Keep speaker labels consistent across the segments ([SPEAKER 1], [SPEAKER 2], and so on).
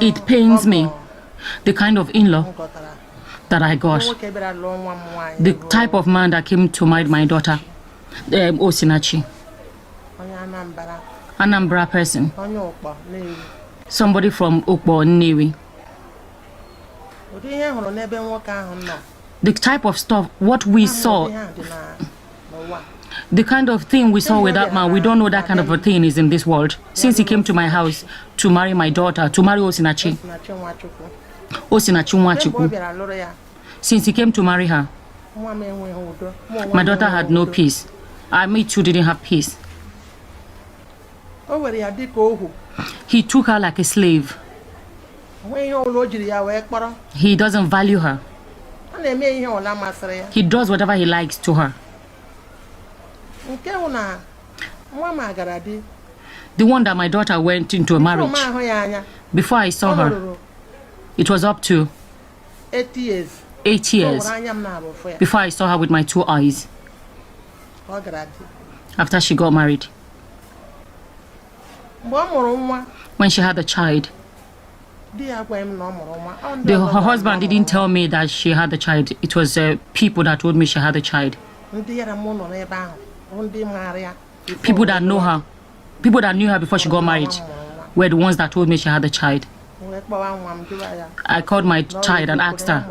[SPEAKER 1] It pains me, the kind of in-law that I got, the type of man that came to marry my daughter, Osinachi, Anambra person, somebody from Ukbo, Nnewi. The type of stuff, what we saw, the kind of thing we saw with that man, we don't know that kind of a thing is in this world. Since he came to my house to marry my daughter, to marry Osinachi Nwachukwu, since he came to marry her, my daughter had no peace. Me too didn't have peace. He took her like a slave. He doesn't value her. He does whatever he likes to her. The one that my daughter went into a marriage, before I saw her, it was up to 8 years before I saw her with my 2 eyes, after she got married. When she had a child, her husband didn't tell me that she had a child. It was people that told me she had a child. People that know her, people that knew her before she got married, were the ones that told me she had a child. I called my child and asked her,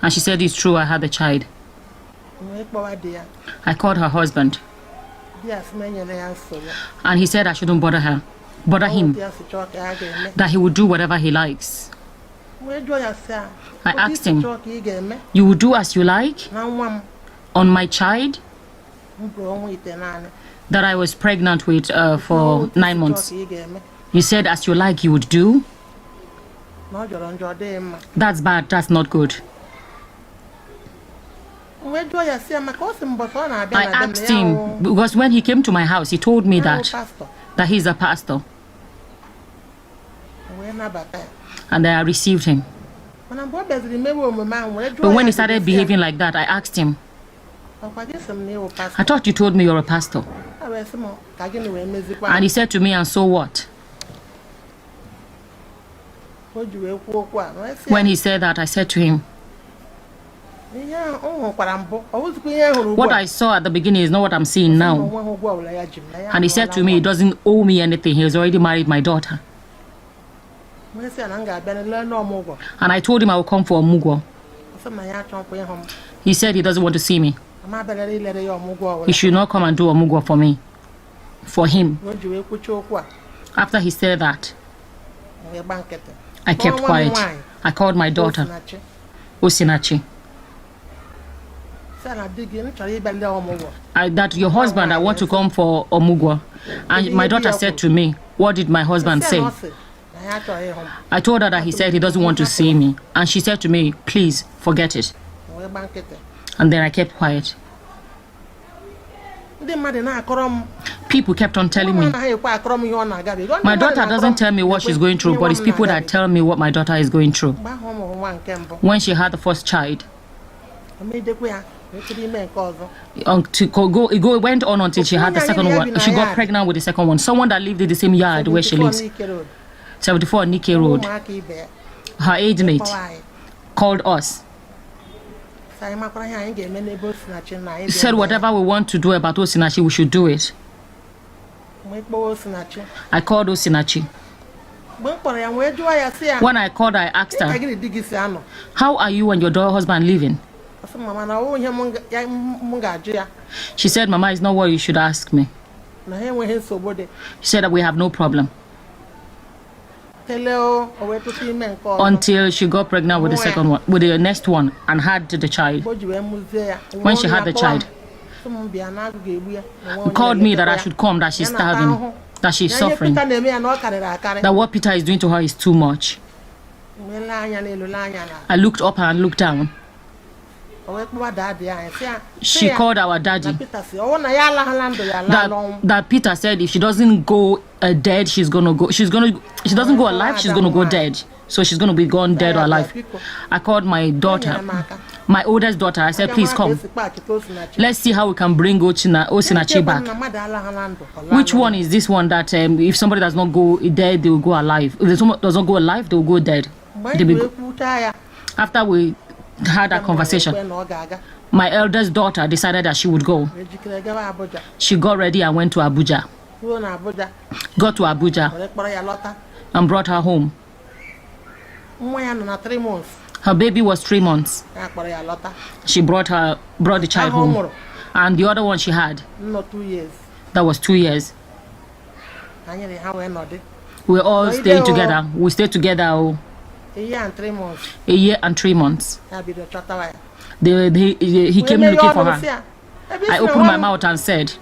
[SPEAKER 1] and she said it's true, I had a child. I called her husband, and he said I shouldn't bother him, that he would do whatever he likes. I asked him, you will do as you like on my child that I was pregnant with for 9 months? You said as you like you would do? That's bad, that's not good. I asked him, because when he came to my house, he told me that he's a pastor. And I received him. But when he started behaving like that, I asked him, I thought you told me you're a pastor. And he said to me, and so what? When he said that, I said to him, what I saw at the beginning is not what I'm seeing now. And he said to me, he doesn't owe me anything. He has already married my daughter. And I told him I will come for Omugwo. He said he doesn't want to see me. He should not come and do Omugwo for me. For him. After he said that, I kept quiet. I called my daughter, Osinachi. That your husband, I want to come for Omugwo. And my daughter said to me, what did my husband say? I told her that he said he doesn't want to see me. And she said to me, please forget it. And then I kept quiet. People kept on telling me. My daughter doesn't tell me what she's going through, but it's people that tell me what my daughter is going through. When she had the first child, it went on until she had the second one. She got pregnant with the second one. Someone that lived in the same yard where she lives, 74 Nike Road, her age mate, called us. He said whatever we want to do about Osinachi, we should do it. I called Osinachi. When I called, I asked her, how are you and your husband living? She said, Mama, it's not what you should ask me. She said that we have no problem. Until she got pregnant with the second one, with the next one, and had the child. When she had the child, called me that I should come, that she's starving, that she's suffering, that what Peter is doing to her is too much. I looked up and looked down. She called our daddy. That Peter said if she doesn't go dead, she doesn't go alive, she's gonna go dead. So she's gonna be gone dead or alive. I called my daughter, my oldest daughter. I said, please come. Let's see how we can bring Osinachi back. Which one is this one that if somebody does not go dead, they will go alive? If someone does not go alive, they will go dead. After we had that conversation, my eldest daughter decided that she would go. She got ready and went to Abuja. Got to Abuja and brought her home. Her baby was 3 months. She brought the child home. And the other one she had,
[SPEAKER 2] 2 years.
[SPEAKER 1] That was 2 years. We all stayed together. We stayed together.
[SPEAKER 2] A year and 3 months.
[SPEAKER 1] A year and 3 months. He came looking for her. I opened my mouth and said,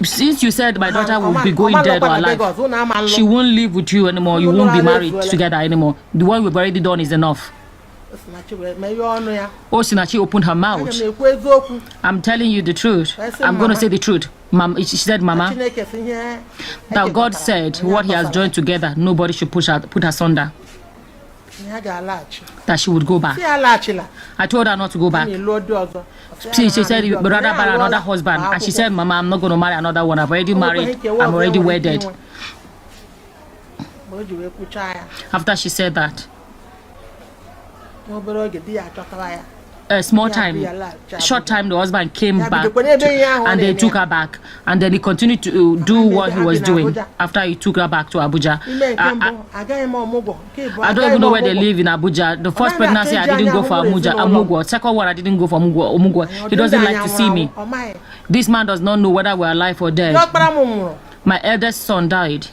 [SPEAKER 1] since you said my daughter will be going dead or alive, she won't live with you anymore. You won't be married together anymore. The one we've already done is enough. Osinachi opened her mouth. I'm telling you the truth. I'm going to say the truth. She said, Mama, that God said what he has joined together, nobody should put asunder. That she would go back. I told her not to go back. She said, rather marry another husband. And she said, Mama, I'm not going to marry another one. I've already married. I'm already wedded. After she said that, a short time, the husband came back and they took her back. And then he continued to do what he was doing after he took her back to Abuja. I don't even know where they live in Abuja. The first pregnancy, I didn't go for Amugwa. Second one, I didn't go for Omugwa. He doesn't like to see me. This man does not know whether we're alive or dead. My eldest son died.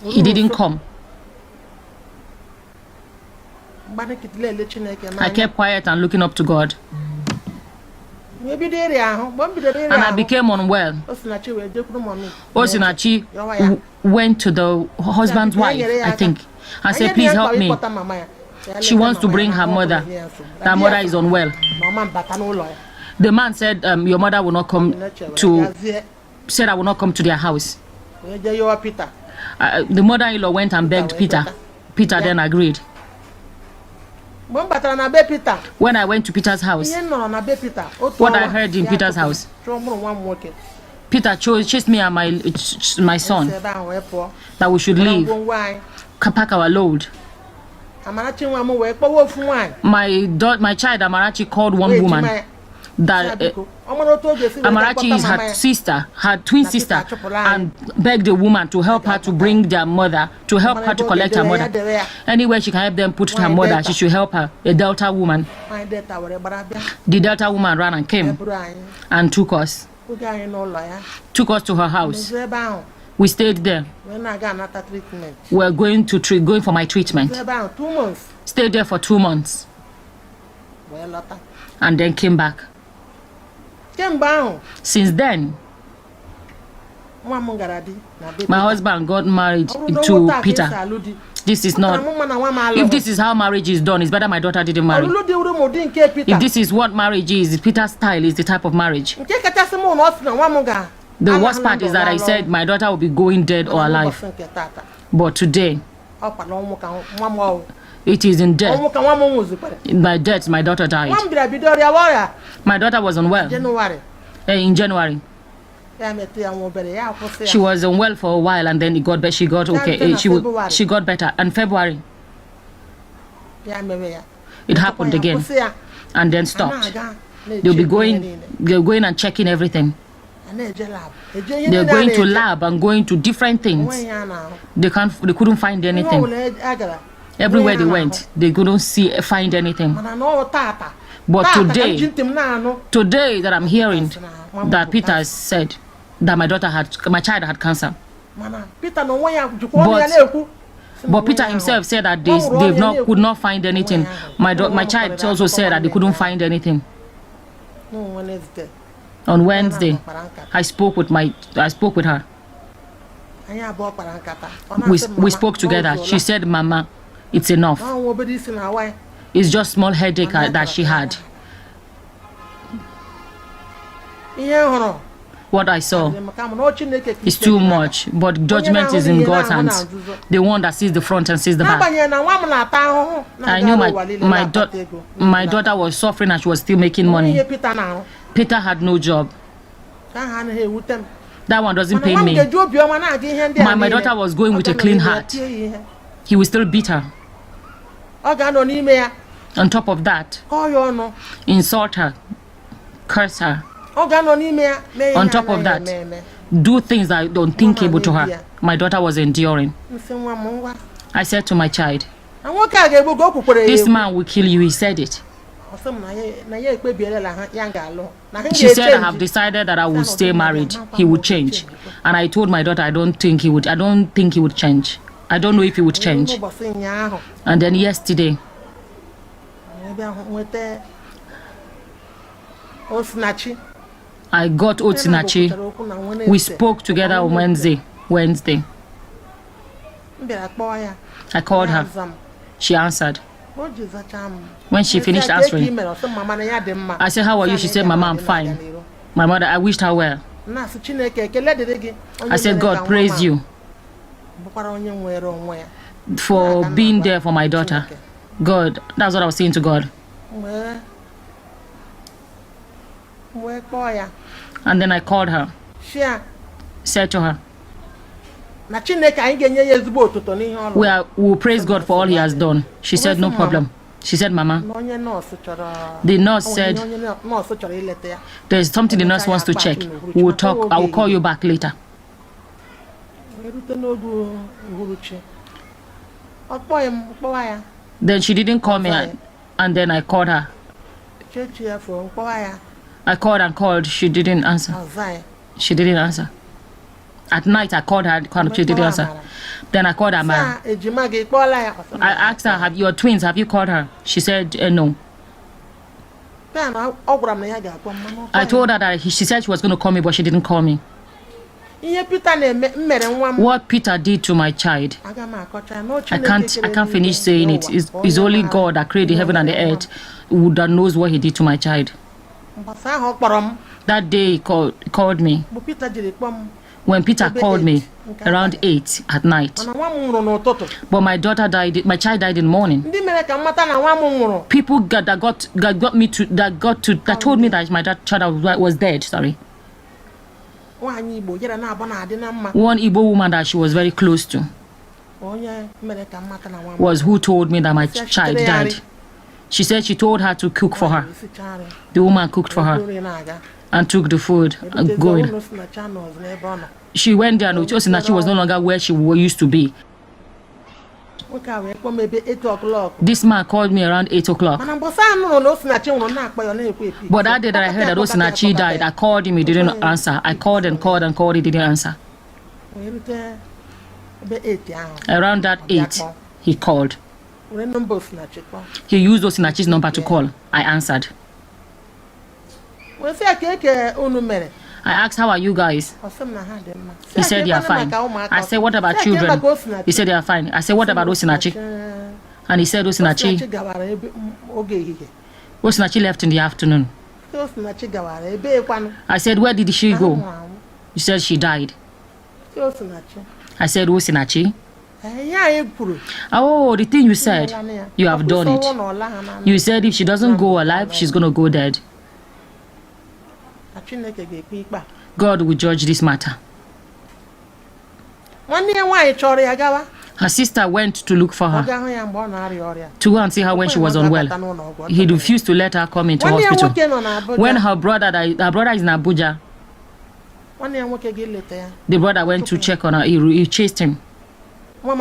[SPEAKER 1] He didn't come. I kept quiet and looking up to God. And I became unwell. Osinachi went to the husband's wife, I think, and said, please help me. She wants to bring her mother. Her mother is unwell. The man said, your mother will not come said I will not come to their house. The mother-in-law went and begged Peter. Peter then agreed. When I went to Peter's house, what I heard in Peter's house, Peter chased me and my son that we should leave, pack our load. My child Amarachi called one woman that Amarachi is her sister, her twin sister, and begged the woman to help her to bring their mother, to help her to collect her mother. Anywhere she can help them put her mother, she should help her. A Delta woman. The Delta woman ran and came and took us to her house. We stayed there. We're going for my treatment. Stayed there for 2 months. And then came back. Since then, my husband got married to Peter. This is not. If this is how marriage is done, it's better my daughter didn't marry. If this is what marriage is, Peter's style is the type of marriage. The worst part is that I said my daughter will be going dead or alive. But today, it is in death. By death, my daughter died. My daughter was unwell. In January. She was unwell for a while and then she got okay. She got better. And February, it happened again and then stopped. They'll be going and checking everything. They're going to lab and going to different things. They couldn't find anything. Everywhere they went, they couldn't find anything. But today that I'm hearing that Peter said that my child had cancer. But Peter himself said that they could not find anything. My child also said that they couldn't find anything. On Wednesday, I spoke with her. We spoke together. She said, Mama, it's enough. It's just small headache that she had. What I saw is too much, but judgment is in God's hands. The one that sees the front and sees the back. I knew my daughter was suffering and she was still making money. Peter had no job. That one doesn't pay me. My daughter was going with a clean heart. He will still beat her. On top of that, insult her, curse her. On top of that, do things that are unthinkable to her. My daughter was enduring. I said to my child, this man will kill you. He said it. She said, I have decided that I will stay married. He would change. And I told my daughter, I don't think he would change. I don't know if he would change. And then yesterday, I got Osinachi. We spoke together on Wednesday. I called her. She answered. When she finished answering, I said, how are you? She said, Mama, I'm fine. My mother, I wished her well. I said, God, praise you for being there for my daughter. God, that's what I was saying to God. And then I called her. Said to her, we'll praise God for all he has done. She said, no problem. She said, Mama, the nurse said, there's something the nurse wants to check. We'll talk. I will call you back later. Then she didn't call me, and then I called her. I called and called. She didn't answer. At night, I called her. She didn't answer. Then I called her man. I asked her, have your twins? Have you called her? She said, no. I told her that she said she was going to call me, but she didn't call me. What Peter did to my child, I can't finish saying it. It's only God that created heaven and the earth that knows what he did to my child. That day he called me. When Peter called me around 8 at night, but my daughter died. My child died in the morning. People that told me that my child was dead. Sorry. One Igbo woman that she was very close to was who told me that my child died. She said she told her to cook for her. The woman cooked for her and took the food and going. She went there and Osinachi was no longer where she used to be. This man called me around 8 o'clock. But that day that I heard that Osinachi died, I called him, he didn't answer. I called and called and called, he didn't answer. Around that 8, he called. He used Osinachi's number to call. I answered. I asked, how are you guys? He said, they are fine. I said, what about children? He said, they are fine. I said, what about Osinachi? And he said, Osinachi left in the afternoon. I said, where did she go? He said, she died. I said, Osinachi? Oh, the thing you said, you have done it. You said if she doesn't go alive, she's going to go dead. God will judge this matter. Her sister went to look for her, to go and see her when she was unwell. He refused to let her come into hospital. When her brother is in Abuja, the brother went to check on her. He chased him. My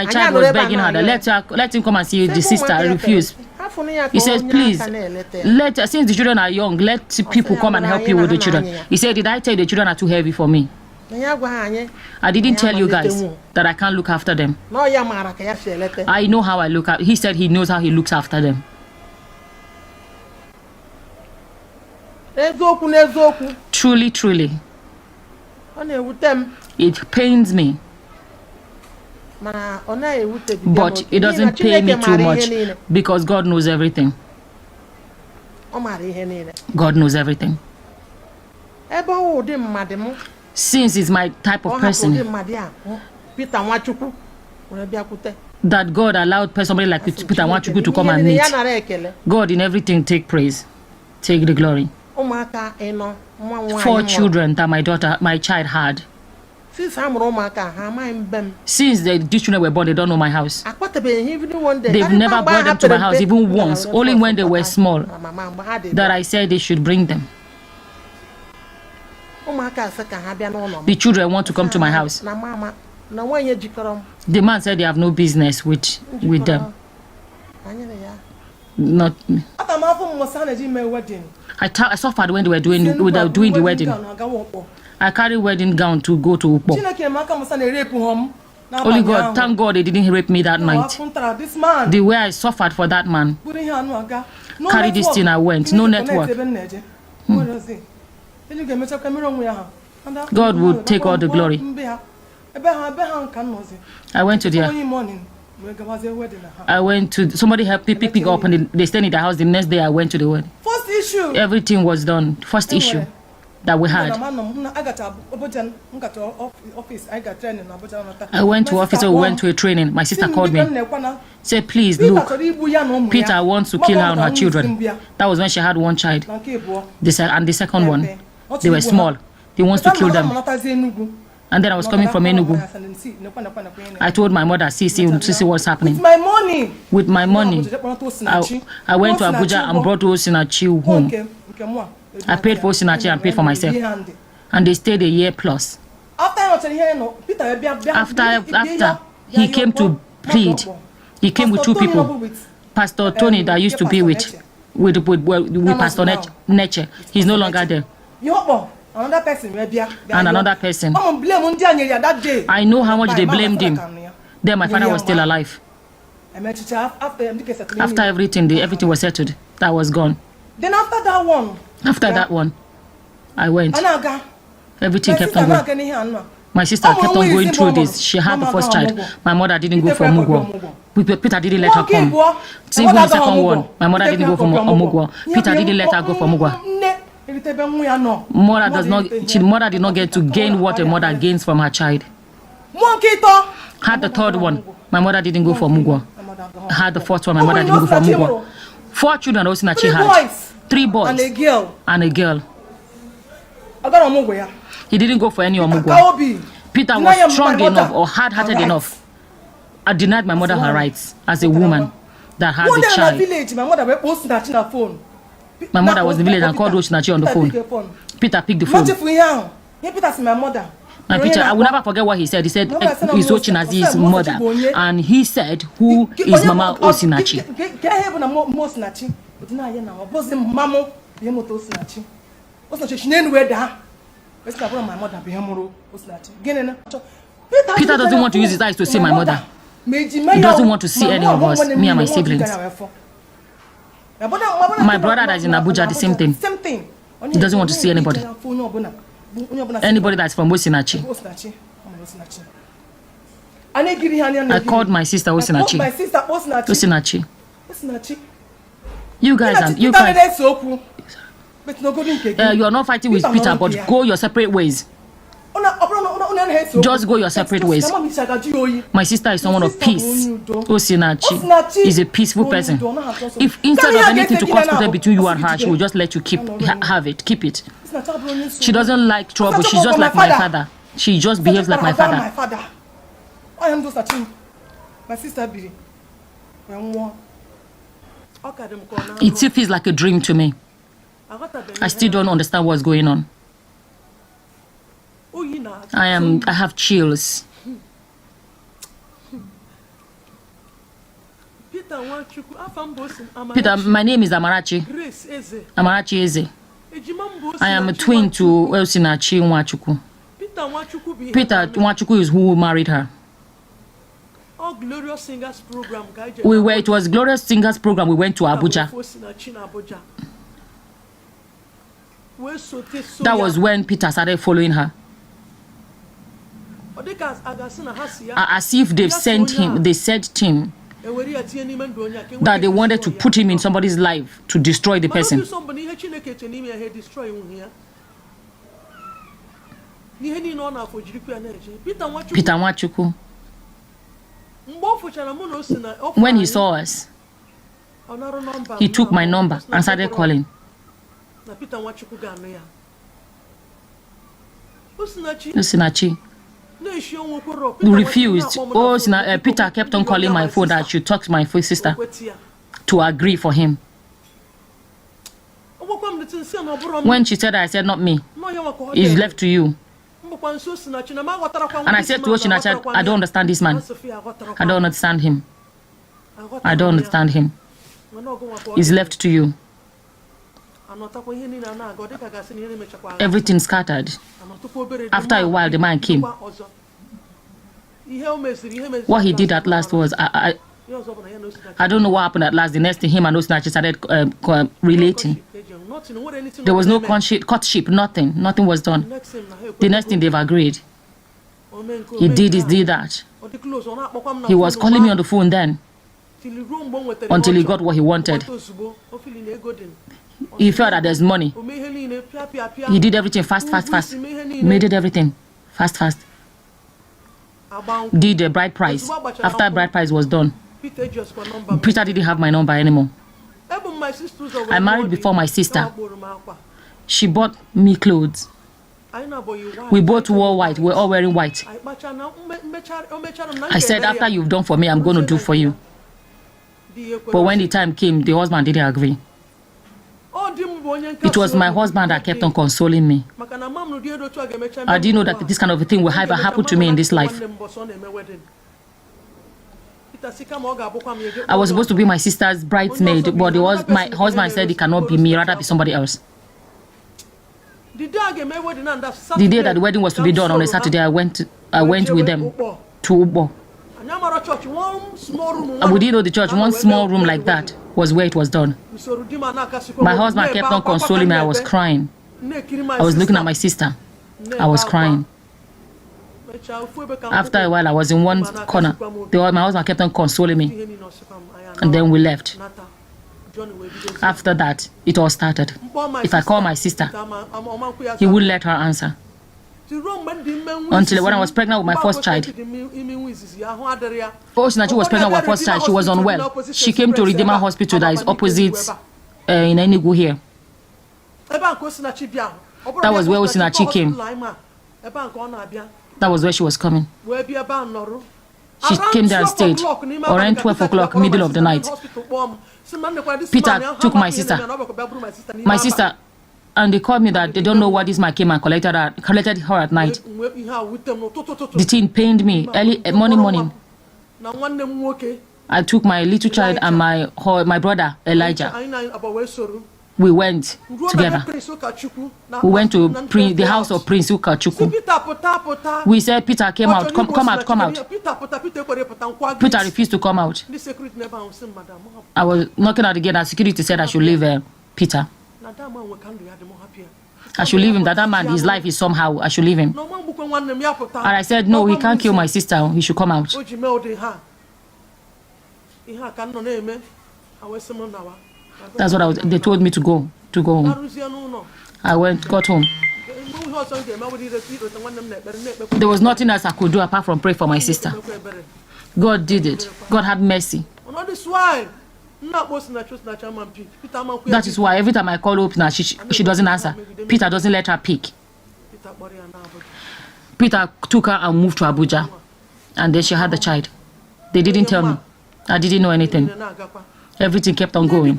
[SPEAKER 1] child was begging her that let him come and see the sister. I refused. He said, please, since the children are young, let people come and help you with the children. He said, did I tell you the children are too heavy for me? I didn't tell you guys that I can't look after them. I know how I look at. He said he knows how he looks after them. Truly, truly. It pains me But it doesn't pay me too much because God knows everything. God knows everything. Since it's my type of person that God allowed somebody like Peter Nwachuku to come and meet. God in everything take praise, take the glory. 4 children that my child had. Since these children were born, they don't know my house. They've never brought them to my house, even once, only when they were small, that I said they should bring them. The children want to come to my house. The man said they have no business with them. Not me. I suffered when they were doing the wedding. I carried wedding gown to go to Ukpo. Only God, thank God they didn't rape me that night. The way I suffered for that man. Carry this thing, I went. No network. God would take all the glory. I went to somebody helped pick me up and they stayed in the house. The next day I went to the wedding.
[SPEAKER 2] First issue.
[SPEAKER 1] Everything was done. First issue that we had. I went to office, we went to a training. My sister called me. Said, please look, Peter wants to kill her and her children. That was when she had one child. And the second one, they were small. He wants to kill them. And then I was coming from Enugu. I told my mother, see what's happening. With my money. I went to Abuja and brought Osinachi home. I paid for Osinachi and paid for myself. And they stayed a year plus. After he came to plead, he came with 2 people. Pastor Tony that I used to be with Pastor Neche. He's no longer there. And another person. I know how much they blamed him. Then my father was still alive. After everything was settled. That was gone.
[SPEAKER 2] Then after that one,
[SPEAKER 1] I went. Everything kept on going. My sister kept on going through this. She had the first child. My mother didn't go for Omugwo. Peter didn't let her come. Even the second one, my mother didn't go for Omugwo. Peter didn't let her go for Omugwo. Mother did not get to gain what a mother gains from her child. Had the third one, my mother didn't go for Omugwo. Had the fourth one, my mother didn't go for Omugwo. 4 children Osinachi had. 3 boys and a girl. He didn't go for any Omugwo. Peter was strong enough or hard-hearted enough. I denied my mother her rights as a woman that had a child. My mother was in the village and called Osinachi on the phone. Peter picked the phone. And Peter, I will never forget what he said. He said he's Osinachi's mother. And he said, who is Mama Osinachi? Peter doesn't want to use his eyes to see my mother. He doesn't want to see any of us, me and my siblings. My brother that is in Abuja, the same thing. He doesn't want to see anybody. Anybody that's from Osinachi. I called my sister Osinachi. Osinachi. You guys, you are not fighting with Peter, but go your separate ways. Just go your separate ways. My sister is someone of peace. Osinachi is a peaceful person. If instead of anything to cause between you and her, she will just let you keep it. She doesn't like trouble. She's just like my father. She just behaves like my father. My sister. It still feels like a dream to me. I still don't understand what's going on. I have chills. Peter, my name is Amarachi. Amarachi Eze. I am a twin to Osinachi Nwachuku. Peter Nwachuku is who married her.
[SPEAKER 2] Glorious Singers program.
[SPEAKER 1] It was Glorious Singers program. We went to Abuja. That was when Peter started following her. as if they've sent him, they said him that they wanted to put him in somebody's life to destroy the person. Peter Nwachukwu, when he saw us, he took my number and started calling. Osinachi refused. Peter kept on calling my phone that I should talk to my sister to agree for him. When she said that, I said, not me. It's left to you. And I said to Osinachi, I don't understand this man. I don't understand him. I don't understand him. It's left to you. Everything scattered. After a while, the man came. What he did at last was, I don't know what happened at last. The next thing, him and Osinachi started relating. There was no courtship, nothing. Nothing was done. The next thing, they've agreed. He did this, did that. He was calling me on the phone then, until he got what he wanted. He felt that there's money. He did everything fast. He did everything fast. Did the bride price. After bride price was done, Peter didn't have my number anymore. I married before my sister. She bought me clothes. We both wore white. We're all wearing white. I said, after you've done for me, I'm going to do for you. But when the time came, the husband didn't agree. It was my husband that kept on consoling me. I didn't know that this kind of a thing will ever happen to me in this life. I was supposed to be my sister's bridesmaid, but my husband said it cannot be me, rather be somebody else. The day that the wedding was to be done on a Saturday, I went with them to Ubo. And we didn't know the church, one small room like that was where it was done. My husband kept on consoling me. I was crying. I was looking at my sister. I was crying. After a while, I was in one corner. My husband kept on consoling me. And then we left. After that, it all started. If I call my sister, he wouldn't let her answer. Until when I was pregnant with my first child. Osinachi was pregnant with my first child. She was unwell. She came to Redeemer Hospital that is opposite in Enugu here. That was where Osinachi came. That was where she was coming. She came there and stayed. Around 12 o'clock, middle of the night. Peter took my sister. And they called me that they don't know why this man came and collected her at night. The thing pained me. Early morning. I took my little child and my brother Elijah. We went together. We went to the house of Prince Ukachukwu. We said, Peter came out. Come out. Peter refused to come out. I was knocking at the gate and security said I should leave Peter. I should leave him. That man, his life is somehow. I should leave him. And I said, no, he can't kill my sister. He should come out. That's what they told me to go home. I got home. There was nothing else I could do apart from pray for my sister. God did it. God had mercy. That is why every time I call Osinachi, she doesn't answer. Peter doesn't let her pick. Peter took her and moved to Abuja. And then she had the child. They didn't tell me. I didn't know anything. Everything kept on going.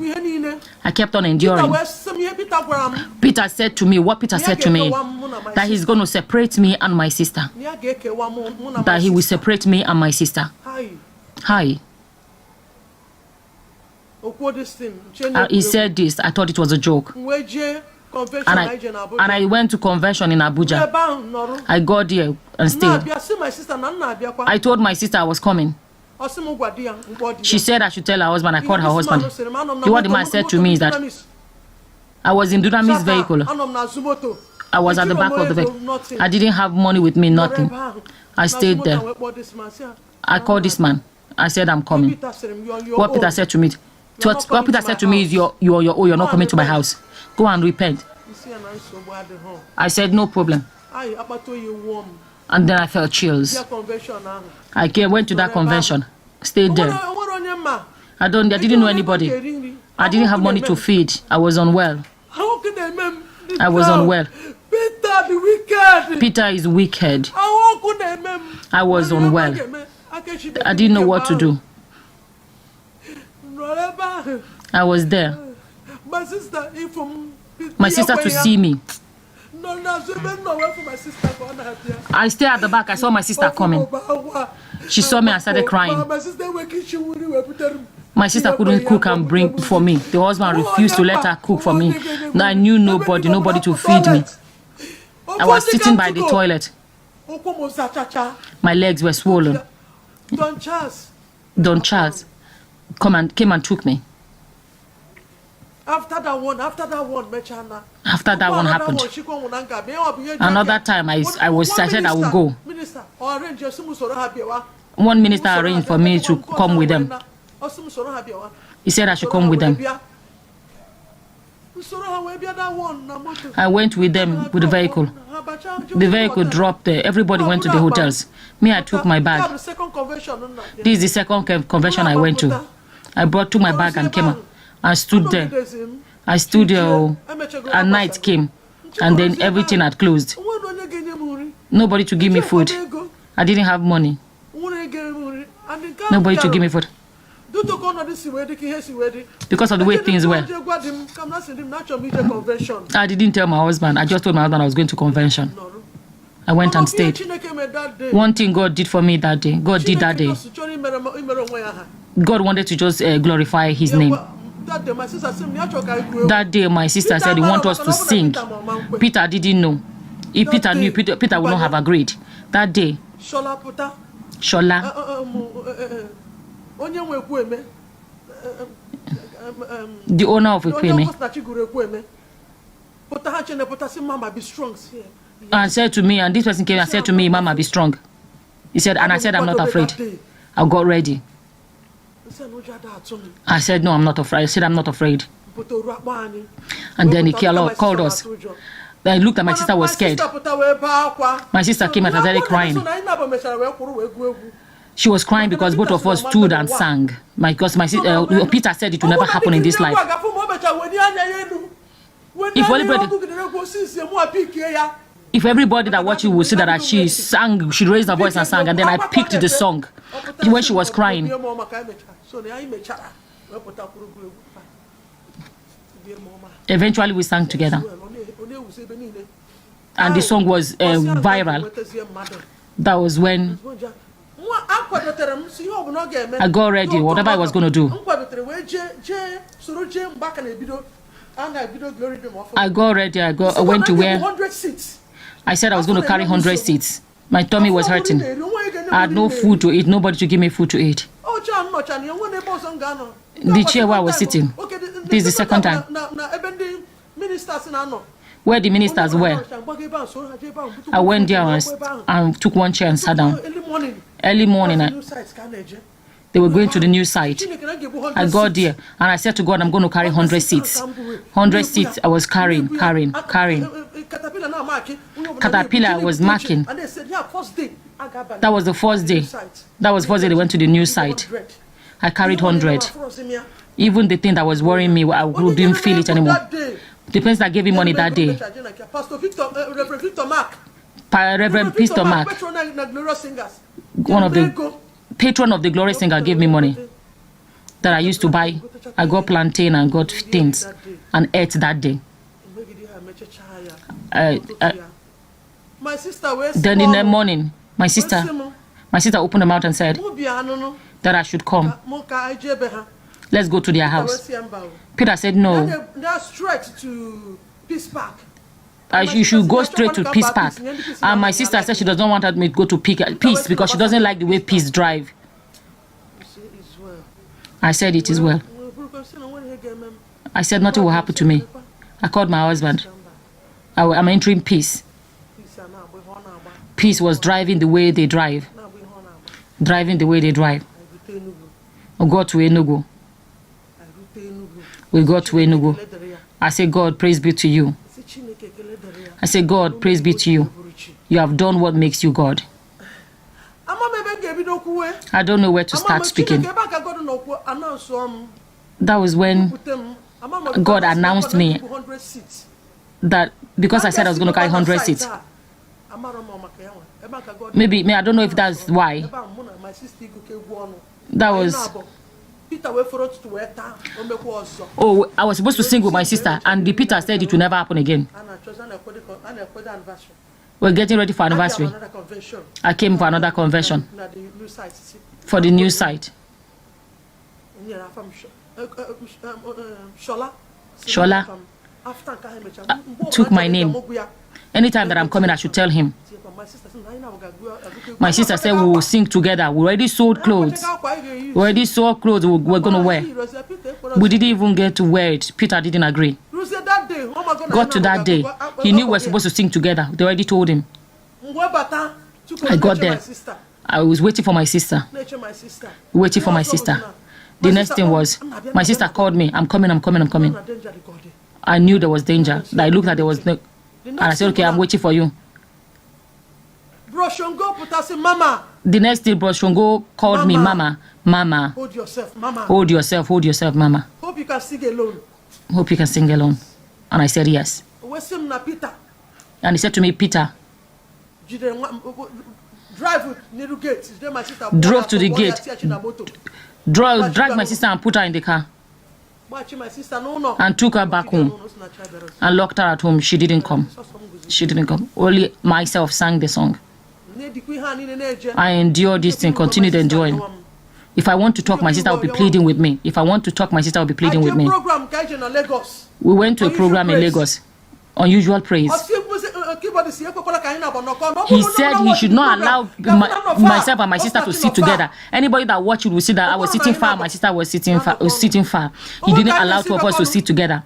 [SPEAKER 1] I kept on enduring. Peter said to me, that he's going to separate me and my sister. That he will separate me and my sister. Hi. He said this. I thought it was a joke. And I went to convention in Abuja. I got there and stayed. I told my sister I was coming. She said I should tell her husband. I called her husband. What the man said to me is that I was in Dunami's vehicle. I was at the back of the bed. I didn't have money with me, nothing. I stayed there. I called this man. I said, I'm coming. What Peter said to me, what Peter said to me is, you're not coming to my house. Go and repent. I said, no problem. And then I felt chills. I went to that convention, stayed there. I didn't know anybody. I didn't have money to feed. I was unwell. I was unwell. Peter is wicked. I was unwell. I didn't know what to do. I was there. My sister to see me. I stayed at the back. I saw my sister coming. She saw me and started crying. My sister couldn't cook and bring for me. The husband refused to let her cook for me. Now I knew nobody to feed me. I was sitting by the toilet. My legs were swollen. Don Charles came and took me.
[SPEAKER 2] After that one
[SPEAKER 1] happened. Another time I said I would go. One minister arranged for me to come with them. He said I should come with them. I went with them with the vehicle. The vehicle dropped there. Everybody went to the hotels. Me, I took my bag. This is the second convention I went to. I took my bag and came out. I stood there. I stood there, and night came, and then everything had closed. Nobody to give me food. I didn't have money. Nobody to give me food. Because of the way things were. I didn't tell my husband. I just told my husband I was going to convention. I went and stayed. One thing God did for me that day. God did that day. God wanted to just glorify his name. That day my sister said he wanted us to sing. Peter didn't know. If Peter knew, Peter would not have agreed. That day, Shola, the owner of Ekweme, and said to me, and this person came and said to me, Mama, be strong. He said, and I said, I'm not afraid. I got ready. I said, no, I'm not afraid. I said, I'm not afraid. And then he called us. Then I looked at my sister was scared. My sister came and started crying. She was crying because both of us stood and sang. Because my sister, Peter said it will never happen in this life. If everybody that watched you would see that she sang, she raised her voice and sang, and then I picked the song when she was crying. Eventually we sang together. And the song was viral. That was when I got ready, whatever I was going to do. I got ready, I went to where I said I was going to carry 100 seats. My tummy was hurting. I had no food to eat, nobody to give me food to eat. The chair where I was sitting, this is the second time. Where the ministers were, I went there and took one chair and sat down. Early morning, they were going to the new site. I got there and I said to God, I'm going to carry 100 seats. 100 seats I was carrying. Caterpillar was marking. That was the first day. That was the first day they went to the new site. I carried 100. Even the thing that was worrying me, I didn't feel it anymore. The person that gave me money that day, Reverend Pastor Mark, one of the patron of the Glory Singer, gave me money that I used to buy. I got plantain and got things and ate that day. Then in the morning, my sister opened her mouth and said that I should come. Let's go to their house. Peter said no. You should go straight to Peace Park. And my sister said she does not want me to go to Peace because she doesn't like the way Peace drive. I said it is well. I said nothing will happen to me. I called my husband. I'm entering peace. Peace was driving the way they drive. Driving the way they drive. We got to Enugu. We got to Enugu. I say, God, praise be to you. I say, God, praise be to you. You have done what makes you God. I don't know where to start speaking. That was when God announced me that because I said I was going to carry 100 seats. Maybe, I don't know if that's why. That was... Oh, I was supposed to sing with my sister, and the Peter said it will never happen again. We're getting ready for anniversary. I came for another convention for the new site. Shola took my name. Anytime that I'm coming, I should tell him. My sister said we will sing together. We already sold clothes. We already sold clothes we're going to wear. We didn't even get to wear it. Peter didn't agree. Got to that day. He knew we were supposed to sing together. They already told him. I got there. I was waiting for my sister. Waiting for my sister. The next thing was, my sister called me. I'm coming. I knew there was danger. I looked at there was no... And I said, okay, I'm waiting for you. The next day, Bro Shongo called me, Mama. Hold yourself, Mama. Hold yourself, Mama.
[SPEAKER 2] Hope you can sing alone.
[SPEAKER 1] Hope you can sing alone. And I said, yes. And he said to me, Peter, drove to the gate, dragged my sister and put her in the car. And took her back home and locked her at home. She didn't come. Only myself sang the song. I endure this thing, continued enduring. If I want to talk, my sister will be pleading with me. We went to a program in Lagos. Unusual praise. He said he should not allow myself and my sister to sit together. Anybody that watched it will see that I was sitting far, my sister was sitting far. He didn't allow two of us to sit together.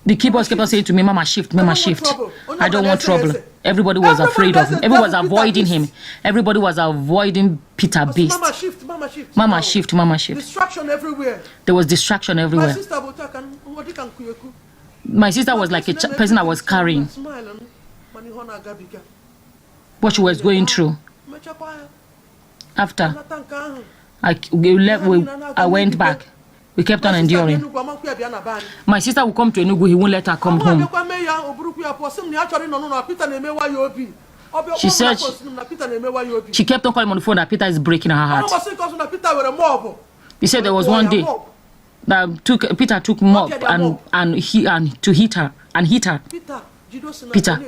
[SPEAKER 1] The keyboard kept on saying to me, Mama, shift. I don't want trouble. Everybody was afraid of him. Everybody was avoiding him. Everybody was avoiding Peter Beast. Mama, shift.
[SPEAKER 2] Distraction everywhere.
[SPEAKER 1] There was distraction everywhere. My sister was like a person I was carrying. What she was going through. After I went back. We kept on enduring. My sister would come to Enugu, he won't let her come home. She said she kept on calling on the phone that Peter is breaking her heart. He said there was one day that Peter took mop and to hit her. Peter.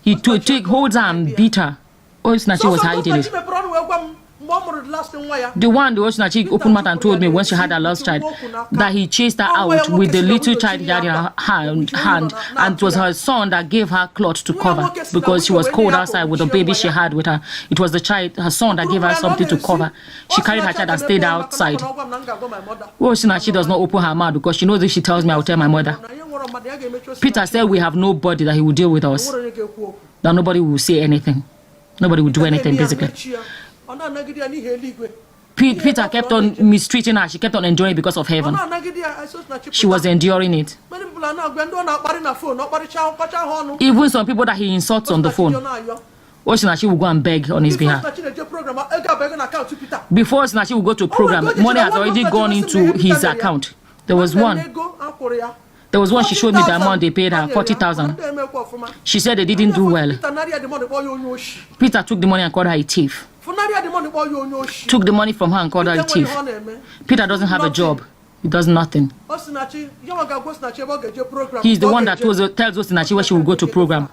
[SPEAKER 1] He holds her and beat her. Osinachi was hiding it. The Osinachi opened mouth and told me when she had her last child that he chased her out with the little child he had in her hand, and it was her son that gave her cloth to cover because she was cold outside with the baby she had with her. It was her son that gave her something to cover. She carried her child and stayed outside. Osinachi does not open her mouth because she knows if she tells me, I will tell my mother. Peter said we have nobody that he will deal with us. That nobody will say anything. Nobody will do anything, basically. Peter kept on mistreating her. She kept on enjoying it because of heaven. She was enduring it. Even some people that he insults on the phone, Osinachi will go and beg on his behalf. Before Osinachi will go to a program, money has already gone into his account. There was one she showed me the amount they paid her, 40,000. She said they didn't do well. Peter took the money and called her a thief. Took the money from her and called her a thief. Peter doesn't have a job. He does nothing. He's the one that tells Osinachi where she will go to program.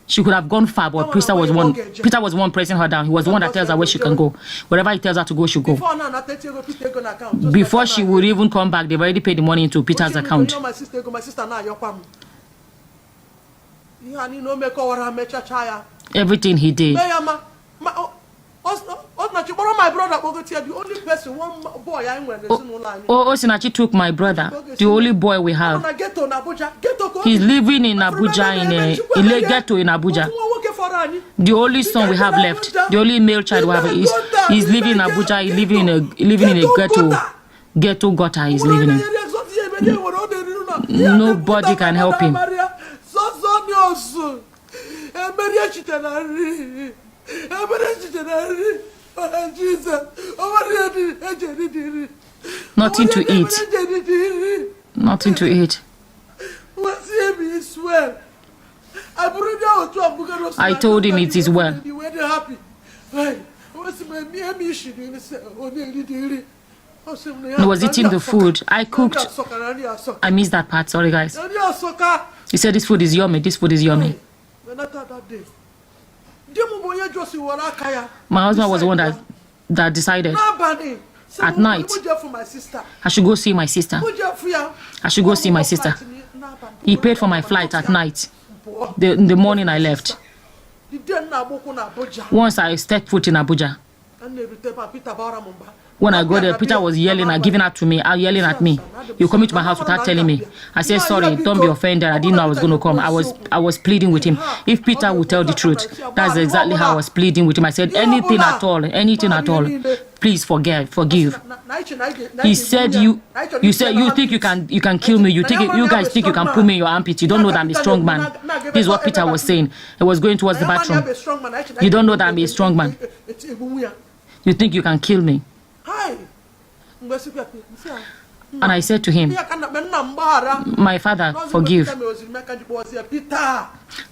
[SPEAKER 1] She could have gone far, but Peter was the one pressing her down. He was the one that tells her where she can go. Wherever he tells her to go, she'll go. Before she would even come back, they've already paid the money into Peter's account. Everything he did. Osinachi took my brother, the only boy we have. He's living in Abuja, in a ghetto in Abuja. The only son we have left, the only male child we have he's living in Abuja. He's living in a ghetto gutter. He's living in. Nobody can help him. Nothing to eat. Nothing to eat. I told him it is well. He was eating the food I cooked. I missed that part. Sorry, guys. He said this food is yummy. This food is yummy. My husband was the one that decided at night I should go see my sister. I should go see my sister. He paid for my flight at night. In the morning I left. Once I stepped foot in Abuja, when I got there, Peter was yelling and giving out to me, yelling at me. You come into my house without telling me. I said, sorry, don't be offended. I didn't know I was going to come. I was pleading with him. If Peter would tell the truth, that's exactly how I was pleading with him. I said, anything at all, please forgive. He said, you think you can kill me. You guys think you can put me in your armpit. You don't know that I'm a strong man. This is what Peter was saying. He was going towards the bathroom. You don't know that I'm a strong man. You think you can kill me. And I said to him, my father, forgive.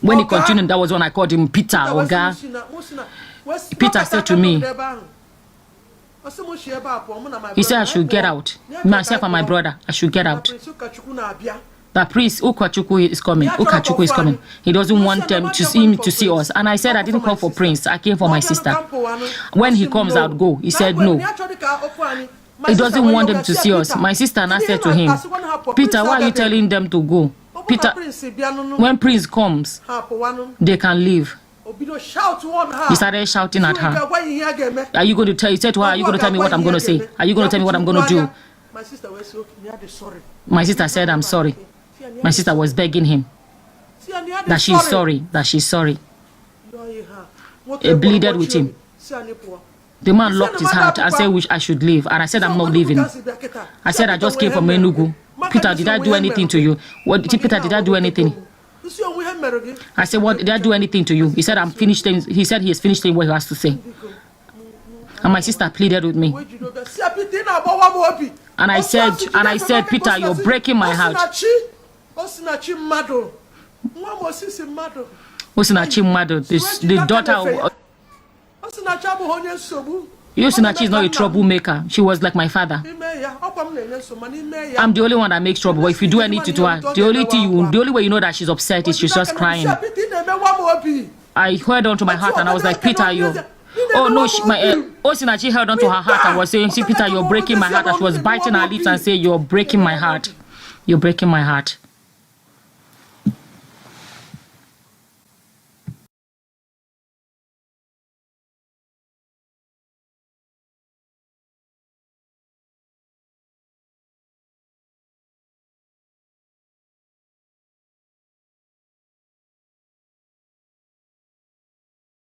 [SPEAKER 1] When he continued, that was when I called him Peter, Oga. Peter said to me, he said I should get out. Myself and my brother, I should get out. The priest, Ukachuku is coming. Ukachuku is coming. He doesn't want them to see us. And I said I didn't come for Prince. I came for my sister. When he comes out, go. He said no. He doesn't want them to see us. My sister and I said to him, Peter, why are you telling them to go? Peter, when Prince comes, they can leave. He started shouting at her. Are you going to tell? He said to her, are you going to tell me what I'm going to say? Are you going to tell me what I'm going to do? My sister said, I'm sorry. My sister was begging him that she's sorry, He pleaded with him. The man locked his heart and said I should leave. And I said, I'm not leaving. I said, I just came from Enugu. Peter, did I do anything to you? Peter, did I do anything? I said, what, did I do anything to you? He said, I'm finished. He said he has finished saying what he has to say. And my sister pleaded with me. And I said, Peter, you're breaking my heart. Osinachi Mado, the daughter of... Osinachi is not a troublemaker. She was like my father. I'm the only one that makes trouble. But if you do anything to her, the only way you know that she's upset is she's just crying. I held on to my heart and I was like, Peter, you... Oh no, Osinachi held on to her heart and was saying, see, Peter, you're breaking my heart. And she was biting her lips and saying, you're breaking my heart. You're breaking my heart.